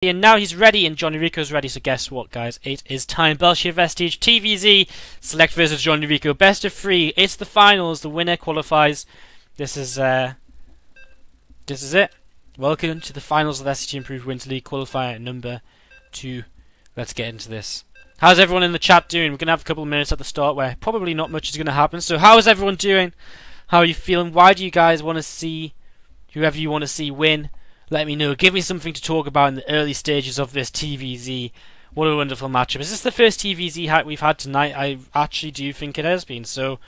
And now he's ready, and JonnyREcco's ready, so guess what, guys? It is time. Bel'Shir, Vestige, TVZ, SeleCT versus JonnyREcco. Best of 3. It's the finals. The winner qualifies. This is it. Welcome to the finals of the SC2I Improved Winter League Qualifier number 2. Let's get into this. How's everyone in the chat doing? We're going to have a couple of minutes at the start where probably not much is going to happen. So how is everyone doing? How are you feeling? Why do you guys want to see whoever you want to see win? Let me know. Give me something to talk about in the early stages of this TVZ. What a wonderful matchup. Is this the first TVZ hack we've had tonight? I actually do think it has been. So,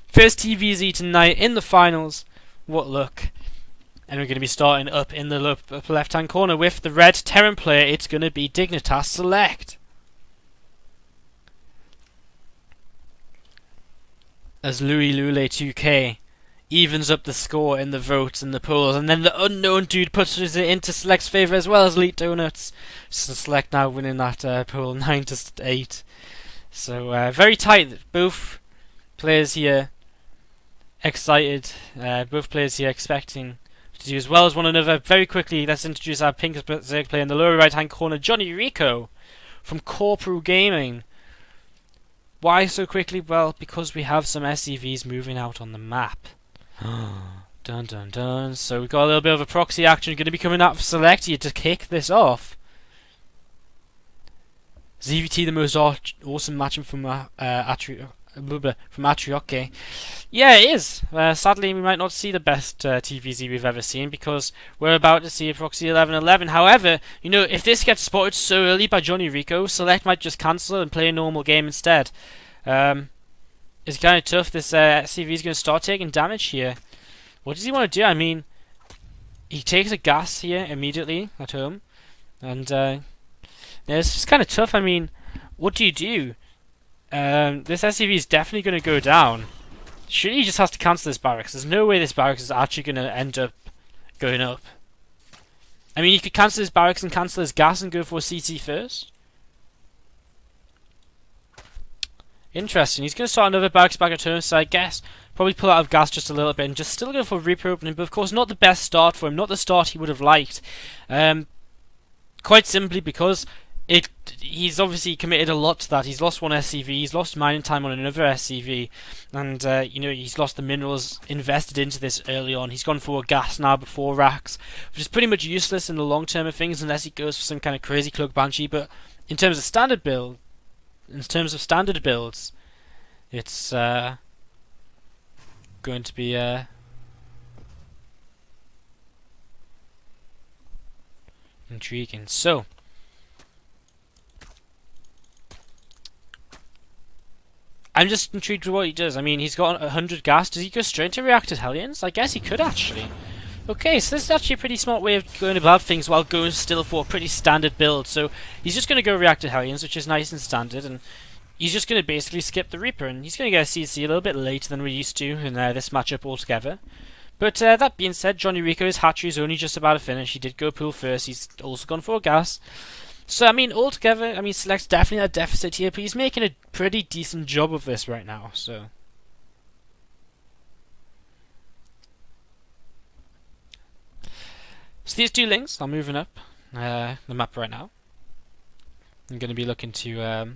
first TVZ tonight in the finals. What luck. And we're going to be starting up in the upper left-hand corner with the red Terran player. It's going to be Dignitas SeleCT. As Louis Lule 2K evens up the score in the votes and the polls, and then the unknown dude pushes it into SeleCT's favour as well as Elite Donuts. So SeleCT now winning that poll 9-8. So very tight. Both players here excited. Both players here expecting to do as well as one another. Very quickly, let's introduce our pink player in the lower right hand corner, JonnyREcco from Corporal Gaming. Why so quickly? Well, because we have some SCVs moving out on the map. Dun dun dun. So we've got a little bit of a proxy action going to be coming out for SeleCT here to kick this off. ZVT, the most awesome matchup from Atrioke. Yeah, it is. Sadly, we might not see the best TVZ we've ever seen because we're about to see a proxy 11-11. However, you know, if this gets spotted so early by JonnyREcco, SeleCT might just cancel and play a normal game instead. It's kind of tough. This SCV is going to start taking damage here. What does he want to do? I mean, he takes a gas here immediately at home. And yeah, it's just kind of tough. I mean, what do you do? This SCV is definitely going to go down. Surely he just has to cancel this barracks. There's no way this barracks is actually going to end up going up. I mean, he could cancel his barracks and cancel his gas and go for a CT first. Interesting. He's going to start another barracks back at home, so I guess probably pull out of gas just a little bit and just still go for a reaper opening, but of course not the best start for him, not the start he would have liked. Quite simply because he's obviously committed a lot to that. He's lost one SCV, he's lost mining time on another SCV, and you know, he's lost the minerals invested into this early on. He's gone for a gas now before racks, which is pretty much useless in the long term of things unless he goes for some kind of crazy Cloak Banshee, but in terms of standard builds, it's going to be intriguing. So, I'm just intrigued with what he does. I mean, he's got 100 gas. Does he go straight to Reacted Hellions? I guess he could actually. Okay, so this is actually a pretty smart way of going about things while going still for a pretty standard build. So he's just going to go Reacted Hellions, which is nice and standard, and he's just going to basically skip the Reaper, and he's going to get a CC a little bit later than we're used to in this matchup altogether. But that being said, JonnyREcco's hatchery is only just about to finish. He did go pool first. He's also gone for a gas. So, I mean, altogether, I mean, SeleCT's definitely a deficit here, but he's making a pretty decent job of this right now, so. So these two links are moving up the map right now. I'm going to be looking to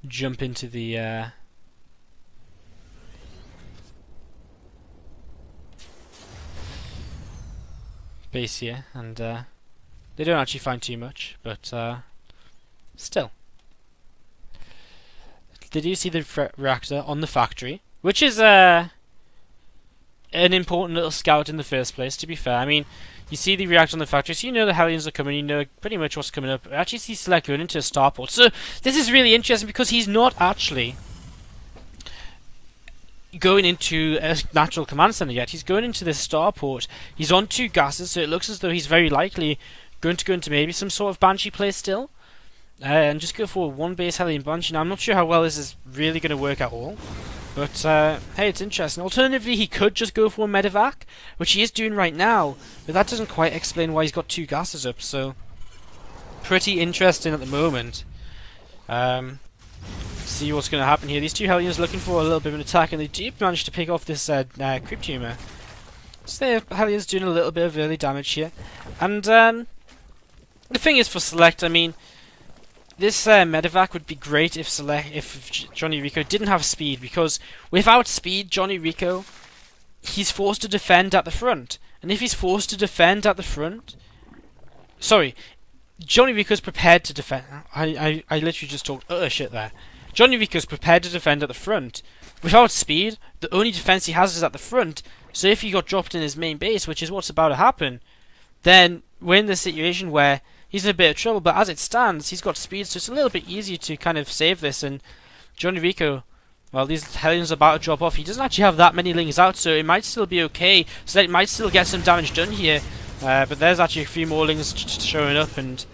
jump into the base here, and they don't actually find too much, but still. They do see the reactor on the factory, which is an important little scout in the first place, to be fair. I mean, you see the reactor on the factory, so you know the Hellions are coming, you know pretty much what's coming up. I actually see SeleCT going into a starport. So this is really interesting because he's not actually going into a natural command center yet. He's going into this starport. He's on 2 gases, so it looks as though he's very likely going to go into maybe some sort of Banshee play still. And just go for 1 base Hellion Banshee. Now, I'm not sure how well this is really going to work at all. But, hey, it's interesting. Alternatively, he could just go for a medevac, which he is doing right now. But that doesn't quite explain why he's got 2 gases up, so pretty interesting at the moment. see what's going to happen here. These two Hellions looking for a little bit of an attack, and they do manage to pick off this Creep Tumor. So the Hellions doing a little bit of early damage here. And the thing is for Select, I mean, this medevac would be great if JonnyREcco didn't have speed, because without speed, JonnyREcco, he's forced to defend at the front. And if he's forced to defend at the front... Sorry, JonnyREcco's prepared to defend... I literally just talked utter shit there. JonnyREcco's prepared to defend at the front. Without speed, the only defense he has is at the front. So if he got dropped in his main base, which is what's about to happen, then we're in the situation where he's in a bit of trouble. But as it stands, he's got speed, so it's a little bit easier to kind of save this. And JonnyREcco, well, these Hellions are about to drop off. He doesn't actually have that many lings out, so it might still be okay. So it might still get some damage done here. But there's actually a few more lings showing up, and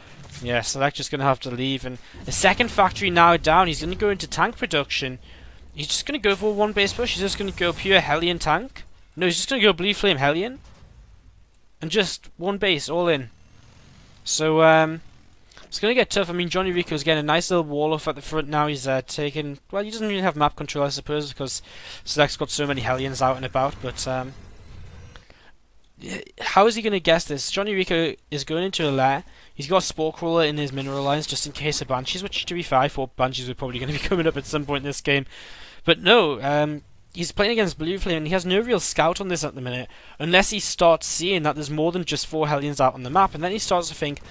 yeah, Select just going to have to leave. And the second factory now down, he's going to go into tank production. He's just going to go for one base push. He's just going to go pure Hellion tank. No, he's just going to go Blue Flame Hellion. And just one base, all in. So, it's going to get tough. I mean, JonnyREcco's getting a nice little wall off at the front now. He's taking... Well, he doesn't really have map control, I suppose, because Select's got so many Hellions out and about. But, how is he going to guess this? JonnyREcco is going into a lair. He's got a Spore Crawler in his mineral lines just in case of Banshees, which, to be fair, I thought Banshees were probably going to be coming up at some point in this game. But no, he's playing against Blue Flame, and he has no real scout on this at the minute, unless he starts seeing that there's more than just 4 Hellions out on the map, and then he starts to think,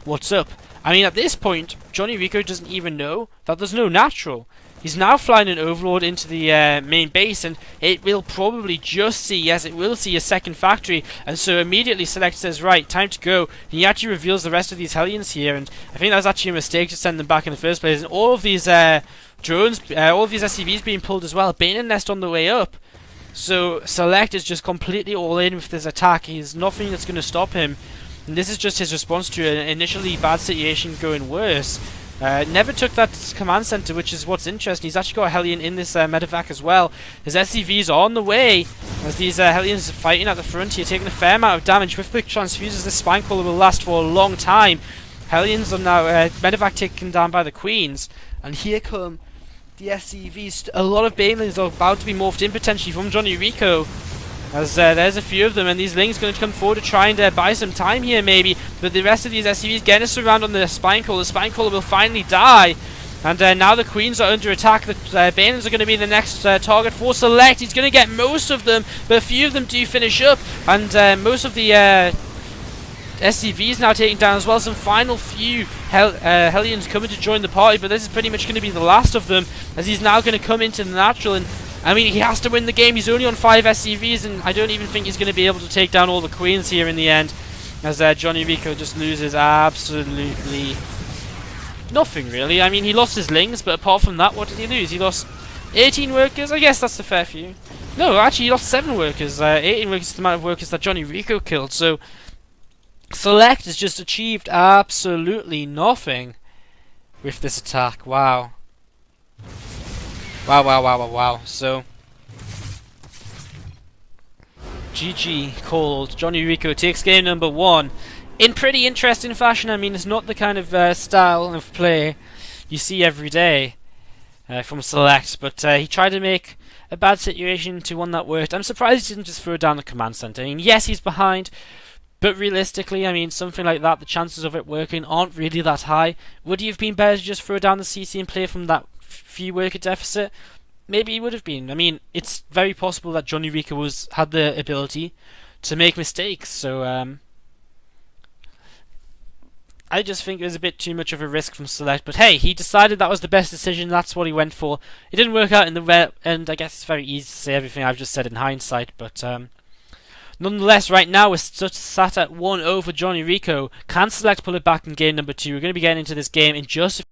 what's up? I mean, at this point, JonnyREcco doesn't even know that there's no natural. He's now flying an Overlord into the main base, and it will probably just see, yes, it will see a second factory, and so immediately Select says, right, time to go. And he actually reveals the rest of these Hellions here, and I think that's actually a mistake to send them back in the first place. And all of these drones, all of these SCVs being pulled as well, Bane and Nest on the way up. So Select is just completely all in with this attack. He's nothing that's going to stop him, and this is just his response to an initially bad situation going worse. Never took that command center, which is what's interesting. He's actually got a Hellion in this medevac as well. His SCVs are on the way as these Hellions are fighting at the front here, taking a fair amount of damage. With quick transfuses, this Spine Crawler will last for a long time. Hellions are now medevac taken down by the Queens, and here come the SCVs. A lot of Banelings are about to be morphed in potentially from JonnyREcco, as there's a few of them, and these Lings are going to come forward to try and buy some time here maybe, but the rest of these SCVs getting us around on the Spine Crawler. The Spine Crawler will finally die, and now the Queens are under attack. The Banelings are going to be the next target for Select. He's going to get most of them, but a few of them do finish up, and most of the SCVs now taken down as well. Some final few Hellions coming to join the party, but this is pretty much going to be the last of them, as he's now going to come into the natural. And I mean, he has to win the game. He's only on 5 SCVs, and I don't even think he's going to be able to take down all the Queens here in the end, as JonnyREcco just loses absolutely nothing, really. I mean, he lost his Lings, but apart from that, what did he lose? He lost 18 workers? I guess that's a fair few. No, actually, he lost 7 workers. 18 workers is the amount of workers that JonnyREcco killed, so Select has just achieved absolutely nothing with this attack. Wow. Wow. So, GG called. JonnyREcco takes game number 1 in pretty interesting fashion. I mean, it's not the kind of style of play you see every day from Select, but he tried to make a bad situation into one that worked. I'm surprised he didn't just throw down the command center. I mean, yes, he's behind, but realistically, I mean, something like that, the chances of it working aren't really that high. Would he have been better to just throw down the CC and play from that few worker deficit? Maybe he would have been. I mean, it's very possible that JonnyREcco had the ability to make mistakes, so I just think it was a bit too much of a risk from Select. But hey, he decided that was the best decision. That's what he went for. It didn't work out in the end. I guess it's very easy to say everything I've just said in hindsight, but nonetheless, right now we're sat at 1-0 for JonnyREcco. Can Select pull it back in game number 2? We're going to be getting into this game in just a